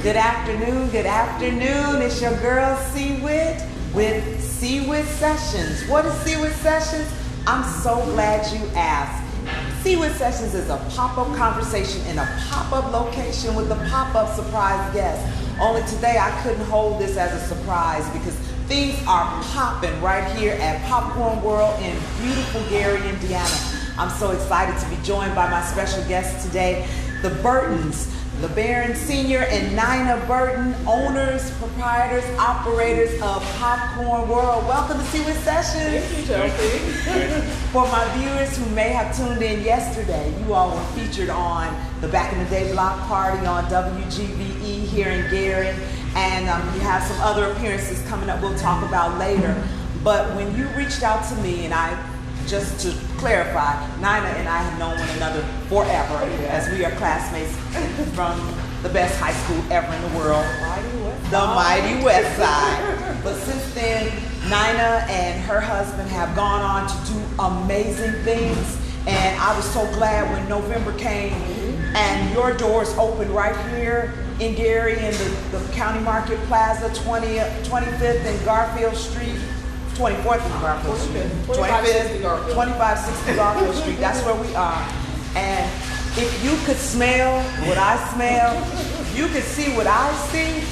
Good afternoon, good afternoon. It's your girl C-WHITT with C-WHITT Sessions. What is C-WHITT Sessions? I'm so glad you asked. C-WHITT Sessions is a pop-up conversation in a pop-up location with a pop-up surprise guest. Only today I couldn't hold this as a surprise because things are popping right here at Popcorn World in beautiful Gary, Indiana. I'm so excited to be joined by my special guests today, the Burtons, LeBaron Sr. and Nina Burton, owners, proprietors, operators of Popcorn World. Welcome to C-WHITT Sessions. Thank you, Chelsea. For my viewers who may have tuned in yesterday, you all were featured on the Back in the Day block party on WGVE here in Gary, and you have some other appearances coming up we'll talk about later. But when you reached out to me, and just to clarify, Nina and I have known one another forever, as we are classmates from the best high school ever in the world, the Mighty West Side. But since then, Nina and her husband have gone on to do amazing things, and I was so glad when November came and your doors opened right here in Gary in the County Market Plaza, 25th and Garfield Street. 24th and Garfield Street. 2560 Garfield Street. That's where we are. And if you could smell what I smell, if you could see what I see,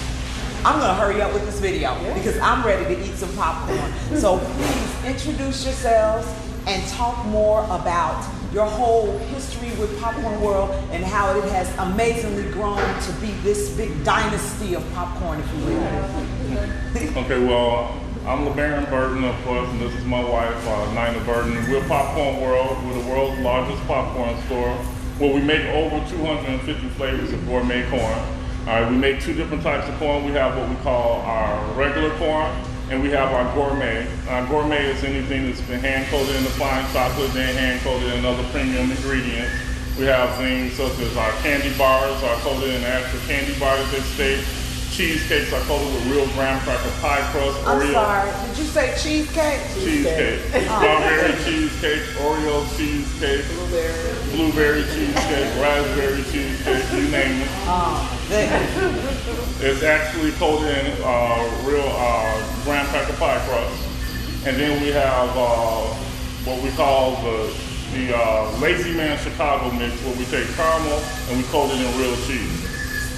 I'm going to hurry up with this video because I'm ready to eat some popcorn. So please introduce yourselves and talk more about your whole history with Popcorn World and how it has amazingly grown to be this big dynasty of popcorn, if you will. Okay, well, I'm LeBaron Burton, of course, and this is my wife, Nina Burton. We're Popcorn World. We're the world's largest popcorn store where we make over 250 flavors of gourmet corn. All right, we make two different types of corn. We have what we call our regular corn, and we have our gourmet. Gourmet is anything that's been hand-coated in the fine chocolate, then hand-coated in other premium ingredients. We have things such as our candy bars are coated in actual candy bars at this stage. Cheesecakes are coated with real graham cracker pie crust. I'm sorry, did you say cheesecake? Cheesecake. Strawberry cheesecake, Oreo cheesecake, blueberry cheesecake, raspberry cheesecake, you name it. It's actually coated in real graham cracker pie crust. And then we have what we call the Lazy Man Chicago mix, where we take caramel and we coat it in real cheese.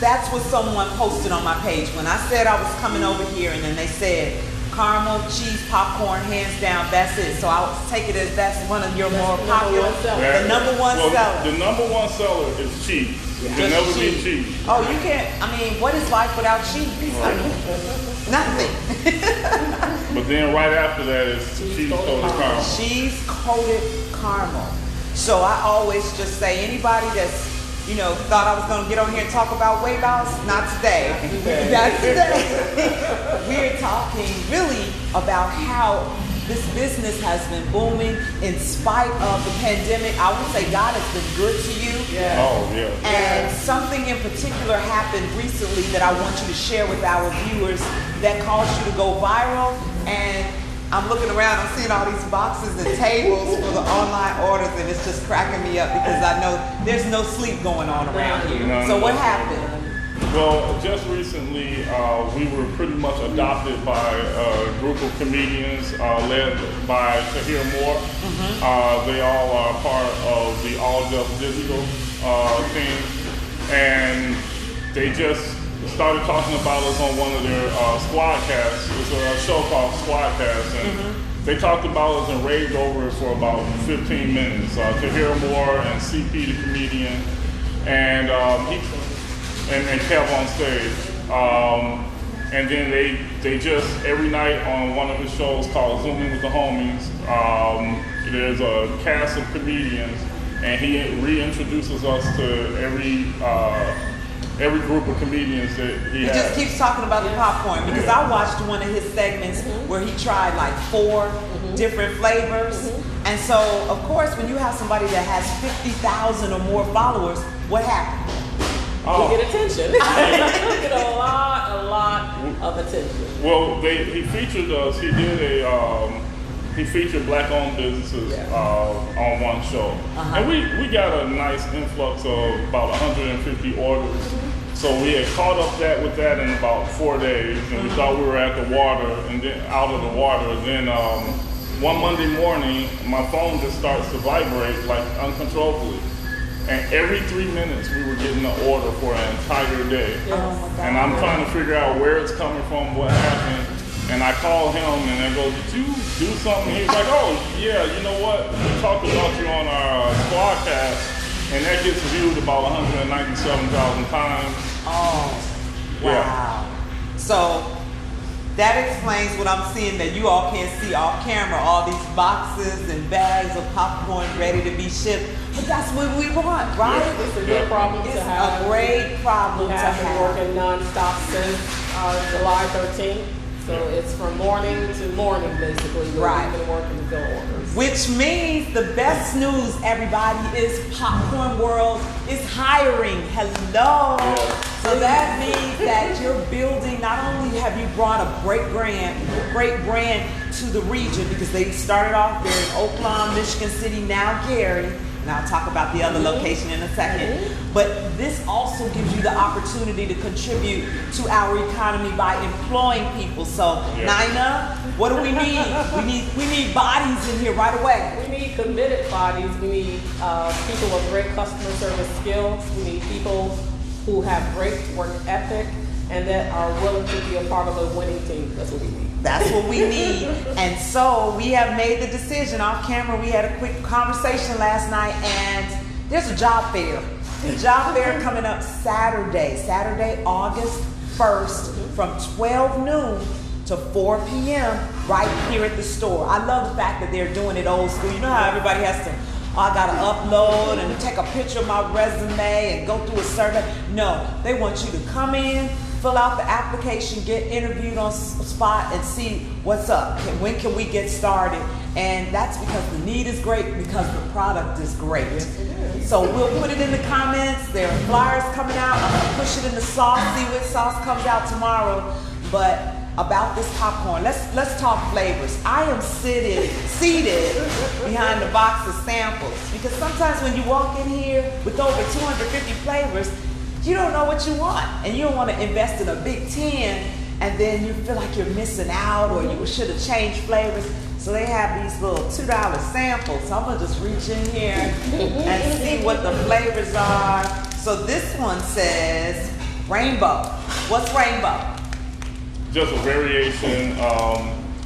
That's what someone posted on my page. When I said I was coming over here and then they said caramel, cheese, popcorn, hands down, that's it. So I'll take it as that's one of your more popular, the number one seller. The number one seller is cheese. It can never be cheese. Oh, you can't, I mean, what is life without cheese? Nothing. But then right after that is cheese coated caramel. Cheese coated caramel. So I always just say anybody that's thought I was going to get on here and talk about weight loss? Not today. Not today. We're talking really about how this business has been booming in spite of the pandemic. I would say God has been good to you. Yeah. Oh, yeah. And something in particular happened recently that I want you to share with our viewers that caused you to go viral. And I'm looking around, I'm seeing all these boxes and tables for the online orders, and it's just cracking me up because I know there's no sleep going on around here. So what happened? Well, just recently, we were pretty much adopted by a group of comedians led by Tahir Moore. They all are part of the All Deaf Digital team, and they just started talking about us on one of their squadcasts. It's a show called Squadcast, and they talked about us and raved over it for about 15 minutes. Tahir Moore and CP, the comedian, and Kev on stage. And then they just, every night on one of his shows called Zooming with the Homies, there's a cast of comedians, and he reintroduces us to every group of comedians that he has. He just keeps talking about the popcorn because I watched one of his segments where he tried like 4 different flavors. And so, of course, when you have somebody that has 50,000 or more followers, what happened? You get attention. You get a lot of attention. Well, he featured us. He featured black-owned businesses on one show, and we got a nice influx of about 150 orders So we had caught up with that in about 4 days, and we thought we were at the water, and then out of the water. Then one Monday morning, my phone just starts to vibrate like uncontrollably. And every 3 minutes, we were getting an order for an entire day. Yes. Oh my God. And I'm trying to figure out where it's coming from, what happened. And I call him and I go, did you do something? He's like, oh, yeah, you know what? We talked about you on our squadcast, and that gets viewed about 197,000 times. Oh, wow. Yeah. So that explains what I'm seeing that you all can't see off camera, all these boxes and bags of popcorn ready to be shipped. But that's what we want, right? It's a good problem It's to have. a great problem We to have been have. working nonstop since July 13th. So it's from morning to morning, basically. Right. We've been working to fill orders. Which means the best news, everybody, is Popcorn World is hiring. Hello. So that means that you're building, not only have you brought a great brand to the region, because they started off there in Oakland, Michigan City, now Gary, and I'll talk about the other location in a second. But this also gives you the opportunity to contribute to our economy by employing people. So, Nina, what do we need? We need bodies in here right away. We need committed bodies. We need people with great customer service skills. We need people who have great work ethic and that are willing to be a part of a winning team. That's what we need. That's what we need. And so we have made the decision off camera. We had a quick conversation last night, and there's a job fair. Job fair coming up Saturday, August 1st from 12 noon to 4 p.m. right here at the store. I love the fact that they're doing it old school. You know how everybody has to, I gotta upload and take a picture of my resume and go through a survey. No, they want you to come in, fill out the application, get interviewed on spot, and see what's up. When can we get started? And that's because the need is great, because the product is great. Yes, it is. So we'll put it in the comments. There are flyers coming out. I'm gonna push it in the sauce, see what sauce comes out tomorrow. But about this popcorn, let's talk flavors. I am seated behind the box of samples, because sometimes when you walk in here with over 250 flavors, you don't know what you want, and you don't want to invest in a big tin and then you feel like you're missing out, or you should have changed flavors. So they have these little $2 samples. So I'm gonna just reach in here and see what the flavors are. So this one says rainbow. What's rainbow? Just a variation.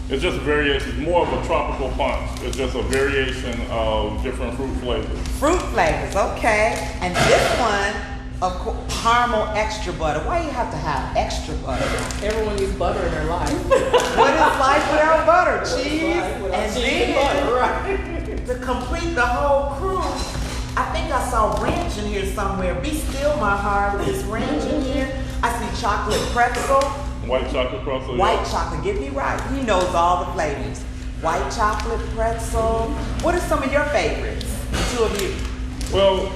It's just a variation. It's more of a tropical punch. It's just a variation of different fruit flavors. Fruit flavors, okay. And this one, of course, caramel extra butter. Why you have to have extra butter? Everyone needs butter in their life. What is life without butter? Cheese. Without And cheese then, and butter, right? to complete the whole crew, I think I saw ranch in here somewhere. Be still, my heart, with this ranch in here. I see chocolate pretzel. White chocolate pretzel. White chocolate, get me right. He knows all the flavors. White chocolate pretzel. What are some of your favorites? The two of you. Well,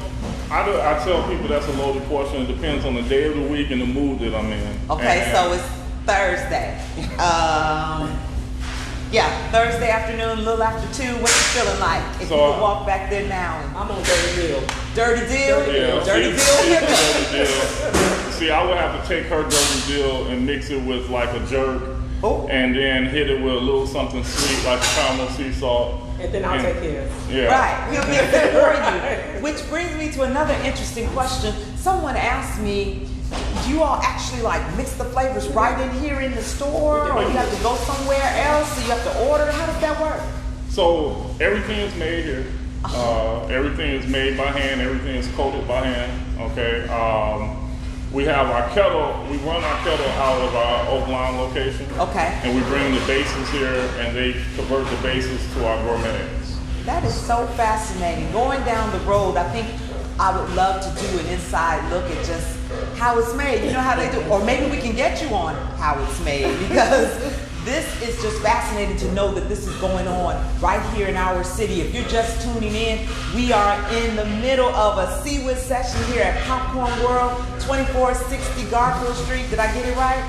I tell people that's a loaded question. It depends on the day of the week and the mood that I'm in. Okay, And- so it's Thursday. Yeah, Thursday afternoon, a little after 2. What you feeling like? If So, you could walk back there now. And I'm on dirty deal. dirty deal? Yeah, Dirty deal see, hit me. dirty deal. See, I would have to take her dirty deal and mix it with like a jerk, Oh. and then hit it with a little something sweet like a caramel sea salt. And then I'll take care. Yeah. Right, he'll be a fit for you. Which brings me to another interesting question. Someone asked me, do you all actually like mix the flavors right in here in the store, or you have to go somewhere else, so you have to order? How does that work? So everything is made here. Everything is made by hand. Everything is coated by hand. Okay. We have our kettle. We run our kettle out of our Oakland location. Okay. And we bring the bases here, and they convert the bases to our gourmets. That is so fascinating. Going down the road, I think I would love to do an inside look at just how it's made. You know how they do, or maybe we can get you on how it's made, because this is just fascinating to know that this is going on right here in our city. If you're just tuning in, we are in the middle of a Seawood session here at Popcorn World, 2460 Garfield Street. Did I get it right?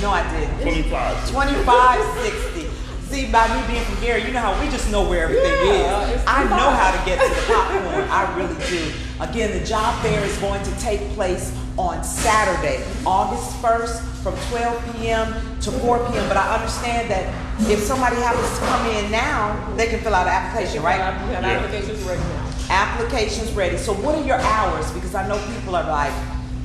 No, I didn't. 2560. See, by me being from Gary, you know how we just know where everything is. I know how to get to the popcorn. I really do. Again, the job fair is going to take place on Saturday, August 1st from 12 p.m. to 4 p.m. But I understand that if somebody happens to come in now, they can fill out an application, right? We have applications ready now. Applications ready. So what are your hours? Because I know people are like,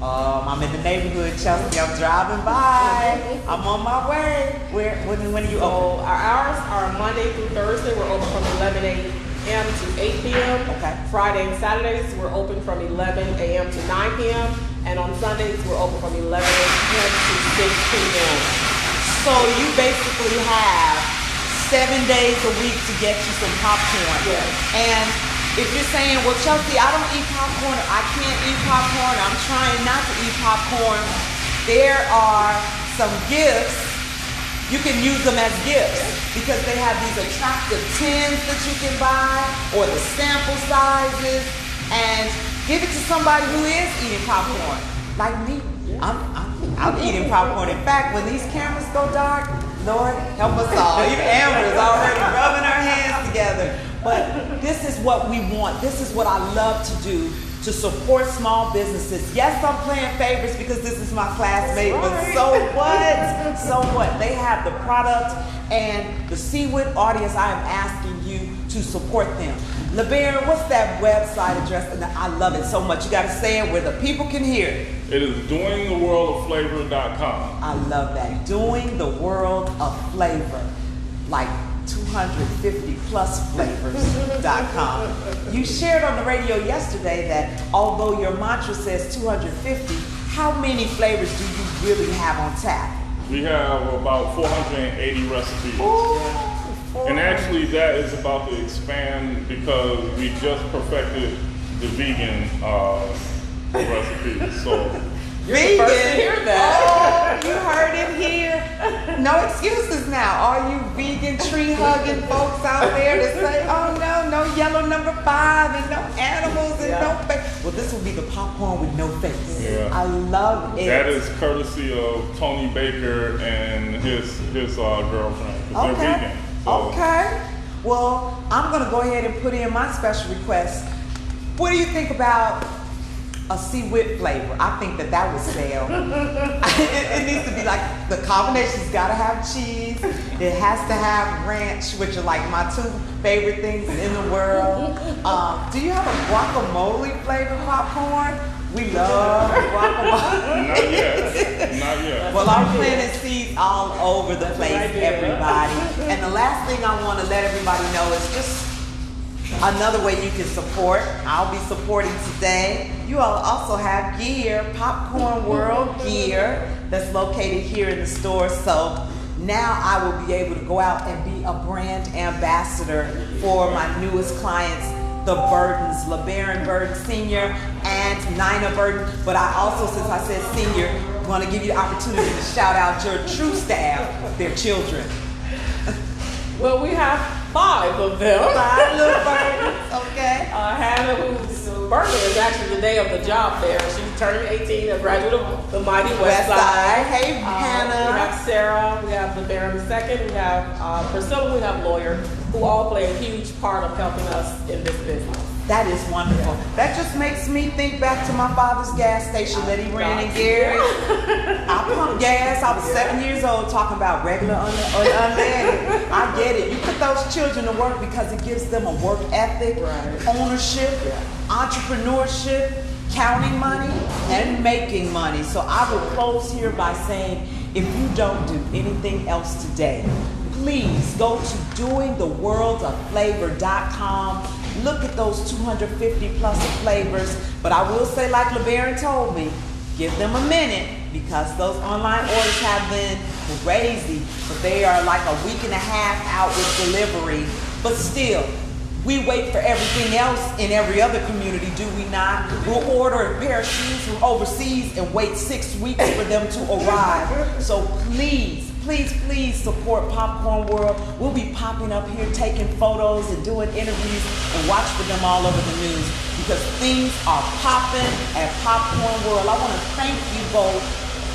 I'm in the neighborhood, Chelsea. I'm driving by. I'm on my way. When are you open? So our hours are Monday through Thursday. We're open from 11 a.m. to 8 p.m. Okay. Friday and Saturdays, we're open from 11 a.m. to 9 p.m. And on Sundays, we're open from 11 a.m. to 6 p.m. So you basically have 7 days a week to get you some popcorn. Yes. And if you're saying, well, Chelsea, I don't eat popcorn, I can't eat popcorn, I'm trying not to eat popcorn, there are some gifts. You can use them as gifts because they have these attractive tins that you can buy or the sample sizes, and give it to somebody who is eating popcorn. Like me, I'm eating popcorn. In fact, when these cameras go dark, Lord, help us all. Even Amber's already rubbing her hands together. But this is what we want. This is what I love to do, to support small businesses. Yes, I'm playing favorites because this is my classmate, but so what? So what? They have the product, and the WHITT audience, I am asking you to support them. LeBaron, what's that website address? And I love it so much. You got to say it where the people can hear it. It is doingtheworldofflavor.com. I love that. Doing the world of flavor. Like 250 plus flavors.com. You shared on the radio yesterday that although your mantra says 250, how many flavors do you really have on tap? We have about 480 recipes. Ooh, And actually that is about to expand because we just perfected the vegan recipes. So vegan. First to hear that. Oh, you heard it here. No excuses now. All you vegan tree hugging folks out there that say, oh no yellow number 5 and no animals and no face. Well, this will be the popcorn with no face. Yeah. I love it. that is courtesy of Tony Baker and his girlfriend. 'Cause they're vegan. So Okay. Well, I'm gonna go ahead and put in my special request. What do you think about a WHITT flavor? I think that would sell. it needs to be like, the combination's gotta have cheese. It has to have ranch, which are like my 2 favorite things in the world. Do you have a guacamole flavored popcorn? We love guacamole. not yet. Not yet. Well, I'm planting seeds all over the place, everybody. And the last thing I want to let everybody know is just another way you can support. I'll be supporting today. You all also have gear, Popcorn World gear, that's located here in the store. So now I will be able to go out and be a brand ambassador for my newest clients, the Burdens, LeBaron Burden Sr. and Nina Burden. But I also, since I said senior, want to give you the opportunity to shout out your true staff, their children. Well, we have 5 of them. 5 little burdens, okay. Hannah, whose birthday is actually the day of the job fair. She turned 18, a graduate of the mighty West Side. Hey, Hannah. We have Sarah, we have LeBaron II, we have Priscilla, we have Lawyer, who all play a huge part of helping us in this business. That is wonderful. That just makes me think back to my father's gas station that he ran in Gary. I pumped gas. I was 7 years old talking about regular unleaded. I get it. You put those children to work because it gives them a work ethic, ownership, entrepreneurship, counting money, and making money. So I will close here by saying, if you don't do anything else today, please go to doingtheworldofflavor.com. Look at those 250 plus of flavors. But I will say, like LeBaron told me, give them a minute because those online orders have been crazy. But they are like a week and a half out with delivery. But still, we wait for everything else in every other community, do we not? We'll order a pair of shoes from overseas and wait 6 weeks for them to arrive. So please, please, please support Popcorn World. We'll be popping up here, taking photos and doing interviews, and watch for them all over the news because things are popping at Popcorn World. I want to thank you both.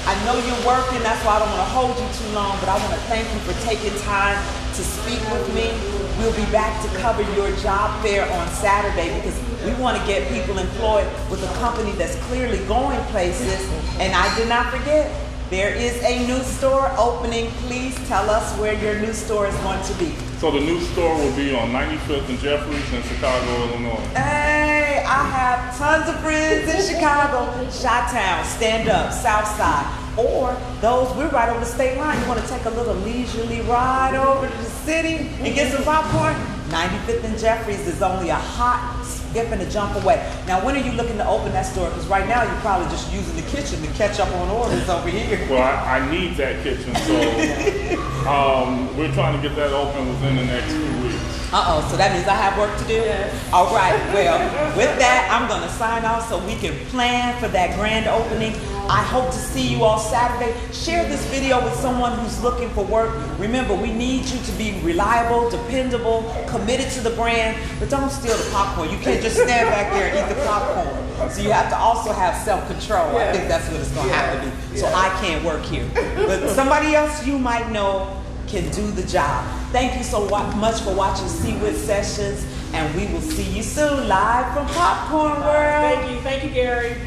I know you're working, that's why I don't want to hold you too long, but I want to thank you for taking time to speak with me. We'll be back to cover your job fair on Saturday because we want to get people employed with a company that's clearly going places. And I did not forget, there is a new store opening. Please tell us where your new store is going to be. So the new store will be on 95th and Jeffries in Chicago, Illinois. Hey, I have tons of friends in Chicago, Chi-Town, Stand Up, South Side. Or those, we're right over the state line. You want to take a little leisurely ride over to the city and get some popcorn? 95th and Jeffries is only a hot skip and a jump away. Now, when are you looking to open that store? Because right now you're probably just using the kitchen to catch up on orders over here. Well, I need that kitchen, so we're trying to get that open within the next few weeks. Uh-oh, so that means I have work to do? Yes. All right, well, with that, I'm going to sign off so we can plan for that grand opening. I hope to see you all Saturday. Share this video with someone who's looking for work. Remember, we need you to be reliable, dependable, committed to the brand, but don't steal the popcorn. You can't just stand back there and eat the popcorn. So you have to also have self-control. I think that's what it's going to have to be. So I can't work here. But somebody else you might know can do the job. Thank you so much for watching WHITT Sessions, and we will see you soon live from Popcorn World. Thank you, Gary.